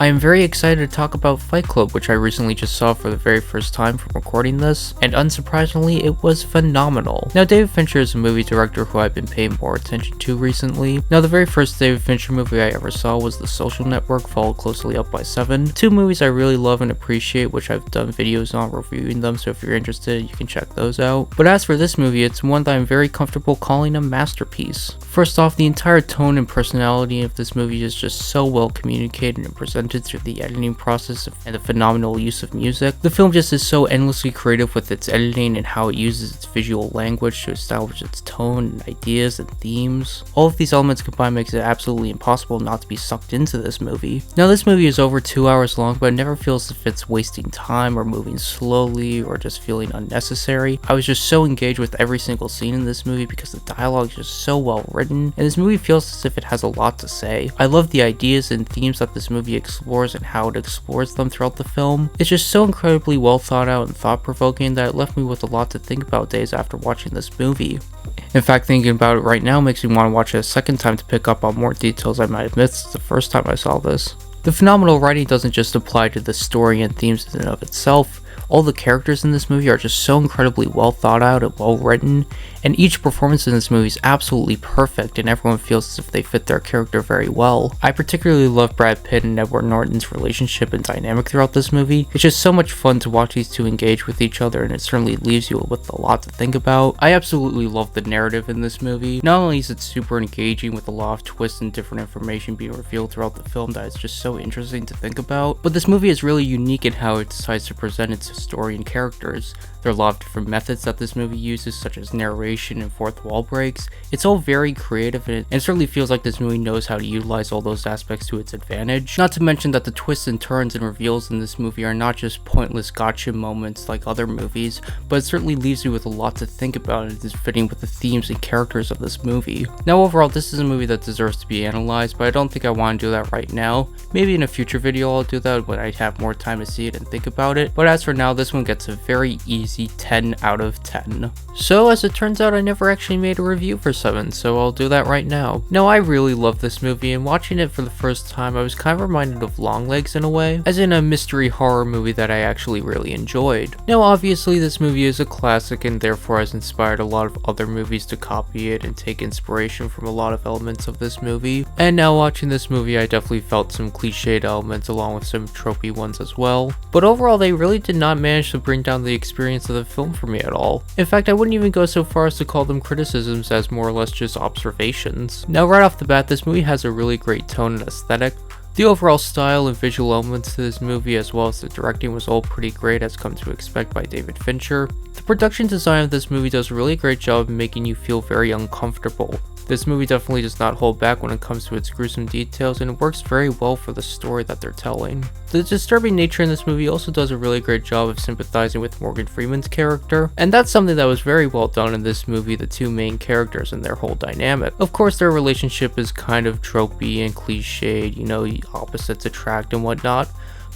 I am very excited to talk about Fight Club, which I recently just saw for the very first time from recording this, and unsurprisingly, it was phenomenal. Now, David Fincher is a movie director who I've been paying more attention to recently. Now, the very first David Fincher movie I ever saw was The Social Network, followed closely up by Seven. Two movies I really love and appreciate, which I've done videos on reviewing them, so if you're interested, you can check those out. But as for this movie, it's one that I'm very comfortable calling a masterpiece. First off, the entire tone and personality of this movie is just so well communicated and presented through the editing process and the phenomenal use of music. The film just is so endlessly creative with its editing and how it uses its visual language to establish its tone and ideas and themes. All of these elements combined makes it absolutely impossible not to be sucked into this movie. Now, this movie is over 2 hours long, but it never feels as if it's wasting time or moving slowly or just feeling unnecessary. I was just so engaged with every single scene in this movie because the dialogue is just so well written, and this movie feels as if it has a lot to say. I love the ideas and themes that this movie explores and how it explores them throughout the film. It's just so incredibly well thought out and thought-provoking that it left me with a lot to think about days after watching this movie. In fact, thinking about it right now makes me want to watch it a second time to pick up on more details I might have missed the first time I saw this. The phenomenal writing doesn't just apply to the story and themes in and of itself. All the characters in this movie are just so incredibly well thought out and well written, and each performance in this movie is absolutely perfect and everyone feels as if they fit their character very well. I particularly love Brad Pitt and Edward Norton's relationship and dynamic throughout this movie. It's just so much fun to watch these two engage with each other, and it certainly leaves you with a lot to think about. I absolutely love the narrative in this movie. Not only is it super engaging with a lot of twists and different information being revealed throughout the film that is just so interesting to think about, but this movie is really unique in how it decides to present its story and characters. There are a lot of different methods that this movie uses, such as narration and fourth wall breaks. It's all very creative, and it certainly feels like this movie knows how to utilize all those aspects to its advantage. Not to mention that the twists and turns and reveals in this movie are not just pointless gotcha moments like other movies, but it certainly leaves you with a lot to think about and is fitting with the themes and characters of this movie. Now, overall, this is a movie that deserves to be analyzed, but I don't think I want to do that right now. Maybe in a future video I'll do that when I have more time to see it and think about it, but as for now, this one gets a very easy 10 out of 10. So as it turns out, I never actually made a review for Seven, so I'll do that right now. Now, I really love this movie, and watching it for the first time, I was kind of reminded of Longlegs in a way, as in a mystery horror movie that I actually really enjoyed. Now, obviously, this movie is a classic and therefore has inspired a lot of other movies to copy it and take inspiration from a lot of elements of this movie. And now watching this movie, I definitely felt some cliched elements along with some tropey ones as well. But overall, they really did not manage to bring down the experience of the film for me at all. In fact, I wouldn't even go so far as to call them criticisms as more or less just observations. Now, right off the bat, this movie has a really great tone and aesthetic. The overall style and visual elements to this movie, as well as the directing, was all pretty great as come to expect by David Fincher. The production design of this movie does a really great job of making you feel very uncomfortable. This movie definitely does not hold back when it comes to its gruesome details, and it works very well for the story that they're telling. The disturbing nature in this movie also does a really great job of sympathizing with Morgan Freeman's character, and that's something that was very well done in this movie, the two main characters and their whole dynamic. Of course, their relationship is kind of tropey and cliched, you know, opposites attract and whatnot,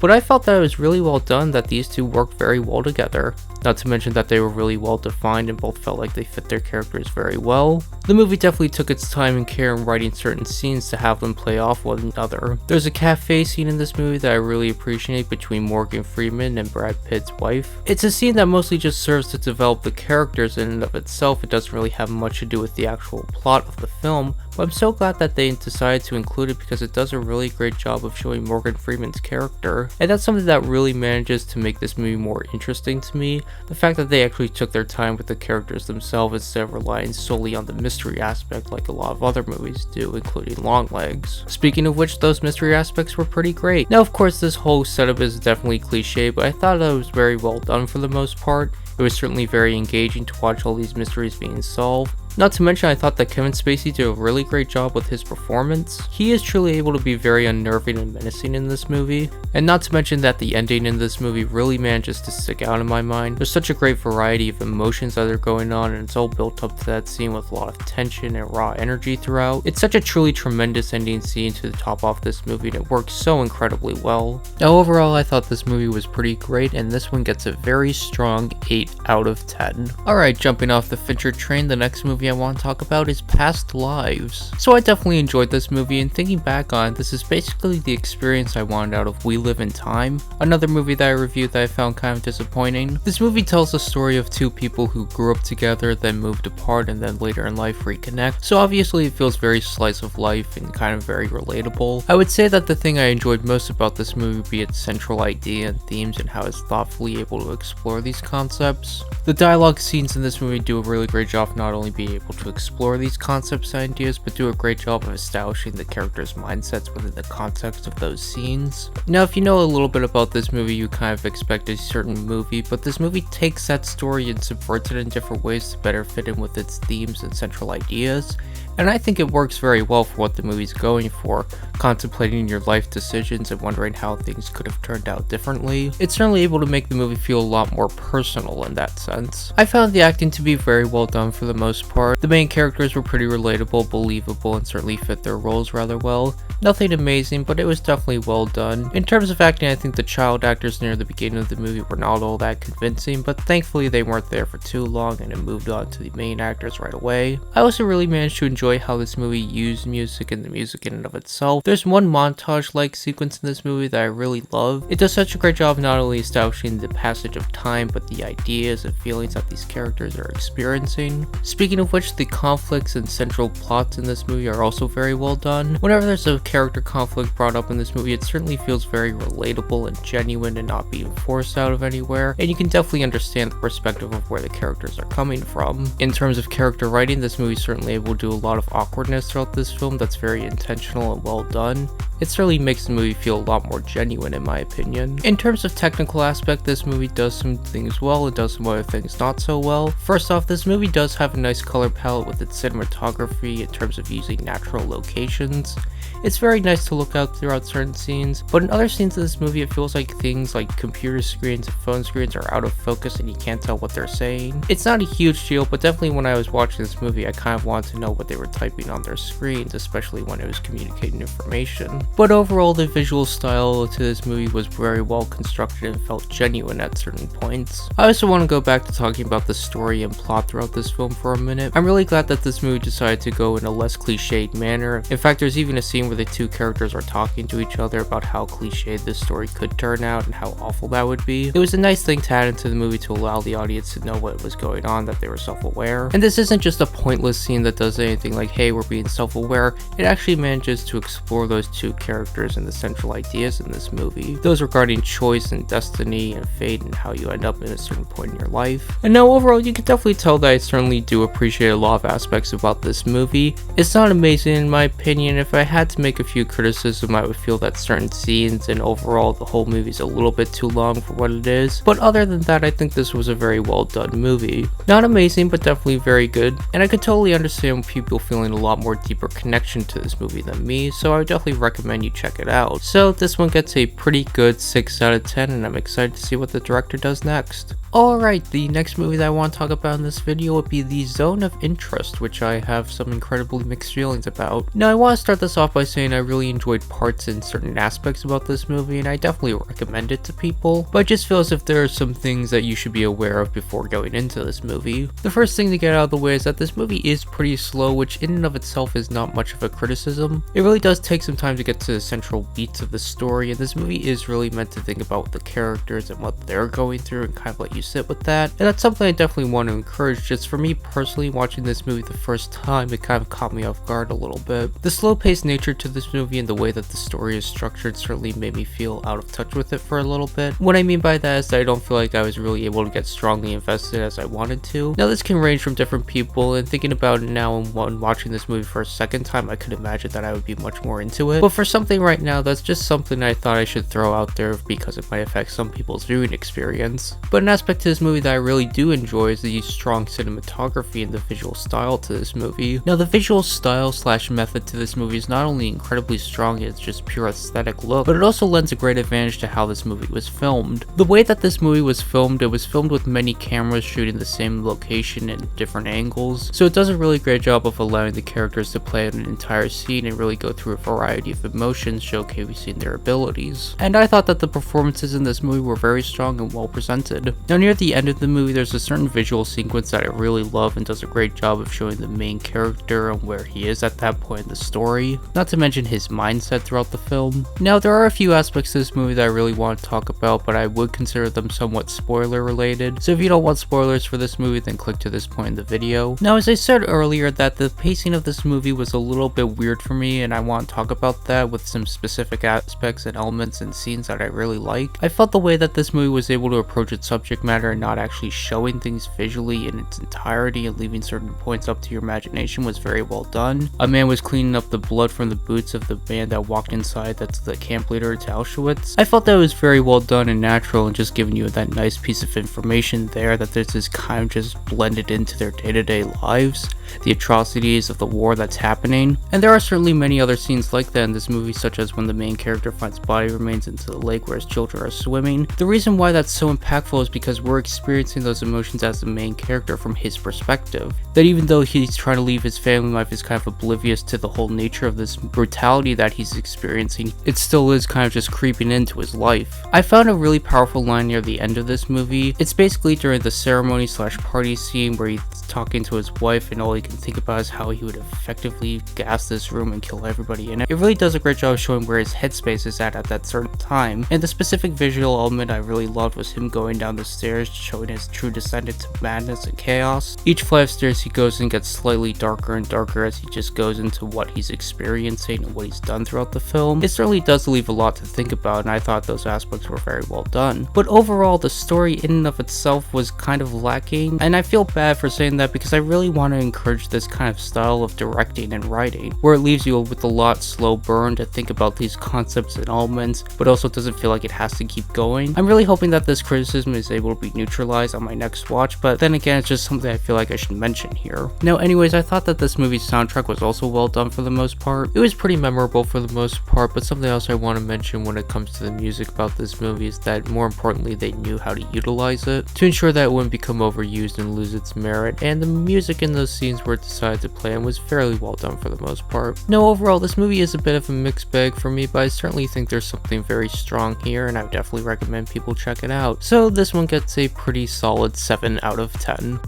but I felt that it was really well done that these two worked very well together. Not to mention that they were really well defined and both felt like they fit their characters very well. The movie definitely took its time and care in writing certain scenes to have them play off one another. There's a cafe scene in this movie that I really appreciate between Morgan Freeman and Brad Pitt's wife. It's a scene that mostly just serves to develop the characters in and of itself. It doesn't really have much to do with the actual plot of the film, but I'm so glad that they decided to include it because it does a really great job of showing Morgan Freeman's character, and that's something that really manages to make this movie more interesting to me. The fact that they actually took their time with the characters themselves instead of relying solely on the mystery aspect like a lot of other movies do, including Longlegs. Speaking of which, those mystery aspects were pretty great. Now, of course, this whole setup is definitely cliche, but I thought that it was very well done for the most part. It was certainly very engaging to watch all these mysteries being solved. Not to mention, I thought that Kevin Spacey did a really great job with his performance. He is truly able to be very unnerving and menacing in this movie. And not to mention that the ending in this movie really manages to stick out in my mind. There's such a great variety of emotions that are going on, and it's all built up to that scene with a lot of tension and raw energy throughout. It's such a truly tremendous ending scene to top off this movie, and it works so incredibly well. Now, overall, I thought this movie was pretty great, and this one gets a very strong 8 out of 10. Alright, jumping off the Fincher train, the next movie movie I want to talk about is Past Lives. So I definitely enjoyed this movie, and thinking back on it, this is basically the experience I wanted out of We Live in Time, another movie that I reviewed that I found kind of disappointing. This movie tells the story of two people who grew up together, then moved apart, and then later in life reconnect. So obviously it feels very slice of life and kind of very relatable. I would say that the thing I enjoyed most about this movie would be its central idea and themes and how it's thoughtfully able to explore these concepts. The dialogue scenes in this movie do a really great job of not only being able to explore these concepts and ideas, but do a great job of establishing the characters' mindsets within the context of those scenes. Now, if you know a little bit about this movie, you kind of expect a certain movie, but this movie takes that story and subverts it in different ways to better fit in with its themes and central ideas. And I think it works very well for what the movie's going for, contemplating your life decisions and wondering how things could have turned out differently. It's certainly able to make the movie feel a lot more personal in that sense. I found the acting to be very well done for the most part. The main characters were pretty relatable, believable, and certainly fit their roles rather well. Nothing amazing, but it was definitely well done. In terms of acting, I think the child actors near the beginning of the movie were not all that convincing, but thankfully they weren't there for too long and it moved on to the main actors right away. I also really managed to enjoy how this movie used music and the music in and of itself. There's one montage-like sequence in this movie that I really love. It does such a great job of not only establishing the passage of time, but the ideas and feelings that these characters are experiencing. Speaking of which, the conflicts and central plots in this movie are also very well done. Whenever there's a character conflict brought up in this movie, it certainly feels very relatable and genuine and not being forced out of anywhere, and you can definitely understand the perspective of where the characters are coming from. In terms of character writing, this movie is certainly able to do a lot of awkwardness throughout this film that's very intentional and well done. It certainly makes the movie feel a lot more genuine in my opinion. In terms of technical aspect, this movie does some things well and does some other things not so well. First off, this movie does have a nice color palette with its cinematography in terms of using natural locations. It's very nice to look out throughout certain scenes, but in other scenes of this movie it feels like things like computer screens and phone screens are out of focus and you can't tell what they're saying. It's not a huge deal, but definitely when I was watching this movie I kind of wanted to know what they were typing on their screens, especially when it was communicating information. But overall, the visual style to this movie was very well constructed and felt genuine at certain points. I also want to go back to talking about the story and plot throughout this film for a minute. I'm really glad that this movie decided to go in a less cliched manner. In fact, there's even a scene where the two characters are talking to each other about how cliched this story could turn out and how awful that would be. It was a nice thing to add into the movie to allow the audience to know what was going on, that they were self-aware. And this isn't just a pointless scene that does anything like, hey, we're being self-aware. It actually manages to explore those two characters and the central ideas in this movie. Those regarding choice and destiny and fate and how you end up in a certain point in your life. And now overall, you can definitely tell that I certainly do appreciate a lot of aspects about this movie. It's not amazing in my opinion. If I had to make a few criticisms, I would feel that certain scenes and overall the whole movie is a little bit too long for what it is. But other than that, I think this was a very well done movie. Not amazing, but definitely very good. And I could totally understand people feeling a lot more deeper connection to this movie than me, so I would definitely recommend you check it out. So this one gets a pretty good 6 out of 10, and I'm excited to see what the director does next. Alright, the next movie that I want to talk about in this video would be The Zone of Interest, which I have some incredibly mixed feelings about. Now I want to start this off by saying I really enjoyed parts and certain aspects about this movie, and I definitely recommend it to people, but I just feel as if there are some things that you should be aware of before going into this movie. The first thing to get out of the way is that this movie is pretty slow, which in and of itself is not much of a criticism. It really does take some time to get to the central beats of the story, and this movie is really meant to think about the characters and what they're going through and kind of let you sit with that, and that's something I definitely want to encourage. Just for me personally, watching this movie the first time, it kind of caught me off guard a little bit. The slow-paced nature to this movie and the way that the story is structured certainly made me feel out of touch with it for a little bit. What I mean by that is that I don't feel like I was really able to get strongly invested as I wanted to. Now this can range from different people, and thinking about it now and watching this movie for a second time, I could imagine that I would be much more into it. But for something right now, that's just something I thought I should throw out there because it might affect some people's viewing experience. But an aspect to this movie that I really do enjoy is the strong cinematography and the visual style to this movie. Now the visual style / method to this movie is not only incredibly strong in its just pure aesthetic look, but it also lends a great advantage to how this movie was filmed. The way that this movie was filmed, it was filmed with many cameras shooting the same location in different angles, so it does a really great job of allowing the characters to play out an entire scene and really go through a variety of emotions, showcasing their abilities. And I thought that the performances in this movie were very strong and well presented. Now near the end of the movie, there's a certain visual sequence that I really love and does a great job of showing the main character and where he is at that point in the story, not to mention his mindset throughout the film. Now, there are a few aspects to this movie that I really want to talk about, but I would consider them somewhat spoiler related, so if you don't want spoilers for this movie, then click to this point in the video. Now, as I said earlier, that the pacing of this movie was a little bit weird for me, and I want to talk about that with some specific aspects and elements and scenes that I really like. I felt the way that this movie was able to approach its subject matter and not actually showing things visually in its entirety and leaving certain points up to your imagination was very well done. A man was cleaning up the blood from the boots of the man that walked inside, that's the camp leader to Auschwitz. I felt that was very well done and natural, and just giving you that nice piece of information there that this is kind of just blended into their day-to-day lives, the atrocities of the war that's happening. And there are certainly many other scenes like that in this movie, such as when the main character finds body remains into the lake where his children are swimming. The reason why that's so impactful is because we're experiencing those emotions as the main character from his perspective. That even though he's trying to leave his family life, is kind of oblivious to the whole nature of this brutality that he's experiencing, it still is kind of just creeping into his life. I found a really powerful line near the end of this movie. It's basically during the ceremony slash party scene where he's talking to his wife and all he can think about is how he would effectively gas this room and kill everybody in it. It really does a great job of showing where his headspace is at that certain time, and the specific visual element I really loved was him going down the stairs, showing his true descent into madness and chaos. Each flight of stairs he goes in gets slightly darker and darker as he just goes into what he's experiencing and what he's done throughout the film. It certainly does leave a lot to think about, and I thought those aspects were very well done. But overall, the story in and of itself was kind of lacking, and I feel bad for saying that because I really want to encourage this kind of style of directing and writing, where it leaves you with a lot slow burn to think about these concepts and elements, but also doesn't feel like it has to keep going. I'm really hoping that this criticism is able to be neutralized on my next watch, but then again, it's just something I feel like I should mention here. Now anyways, I thought that this movie's soundtrack was also well done for the most part. It was pretty memorable for the most part, but something else I want to mention when it comes to the music about this movie is that more importantly, they knew how to utilize it to ensure that it wouldn't become overused and lose its merit, and the music in those scenes where it decided to play in was fairly well done for the most part. Now overall, this movie is a bit of a mixed bag for me, but I certainly think there's something very strong here, and I would definitely recommend people check it out. So this one gets a pretty solid 7 out of 10.